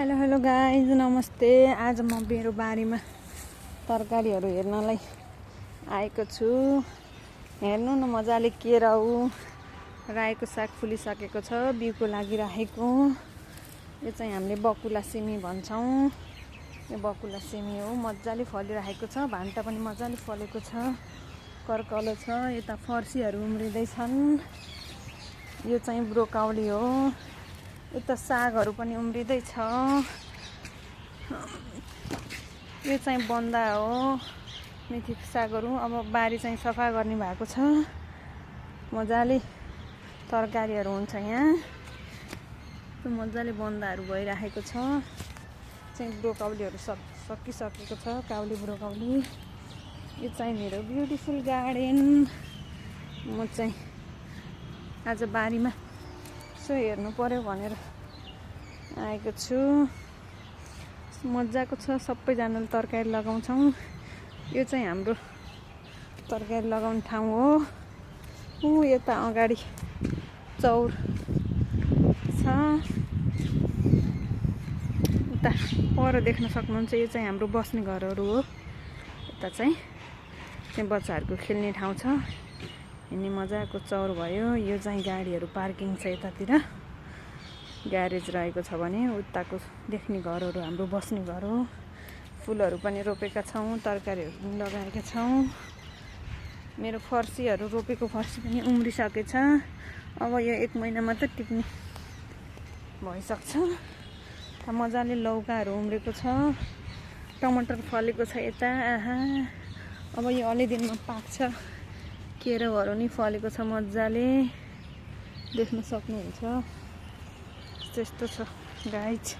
Hello guys, नमस्ते। आज म मेरो बारीमा तरकारीहरू हेर्नलाई आएको छु। हेर्नु न मजाले केराउ रायोको साग फुलिसकेको छ, बिउको लागि राखेको। यो चाहिँ हामीले बकुला सिमी भन्छौँ। यो बकुला सिमी हो, मजाले फलिरहेको छ। भान्टा पनि मजाले फलेको छ, कर्कलो छ। यता फर्सीहरू उम्रिँदैछन्। यो चाहिँ ब्रोकाउली हो। यता सागहरू पनि उम्रिँदैछ। यो चाहिँ बन्दा हो, मेथी सागहरू। अब बारी चाहिँ सफा गर्ने भएको छ। मजाले तरकारीहरू हुन्छ यहाँ। मजाले बन्दाहरू भइरहेको छ। चाहिँ ब्रोकाउलीहरू सकिसकेको छ, काउली ब्रोकाउली। यो चाहिँ मेरो ब्युटिफुल गार्डन। म चाहिँ आज बारीमा यसो हेर्नु पर्यो भनेर आएको छु। मजाको छ। सबैजनाले तरकारी लगाउँछौँ। यो चाहिँ हाम्रो तरकारी लगाउने ठाउँ हो। यता अगाडि चौर छ। यता पर देख्न सक्नुहुन्छ, यो चाहिँ हाम्रो बस्ने घरहरू हो। यता चाहिँ बच्चाहरूको खेल्ने ठाउँ छ। अनि मजाको चौर भयो। यो चाहिँ गाडीहरू पार्किङ छ। यतातिर ग्यारेज रहेको छ भने उताको देख्ने घरहरू हाम्रो बस्ने घर हो। फुलहरू पनि रोपेका छौँ, तरकारीहरू पनि लगाएका छौँ। मेरो फर्सीहरू रोपेको फर्सी पनि उम्रिसकेछ। अब यो 1 महिना मात्र टिप्ने भइसक्छ। मजाले लौकाहरू उम्रेको छ। टमाटर फलेको छ यता। अब यो अलि दिनमा पाक्छ। केराउहरू नि फलेको छ, मजाले देख्न सक्नुहुन्छ। त्यस्तो छ गाइज।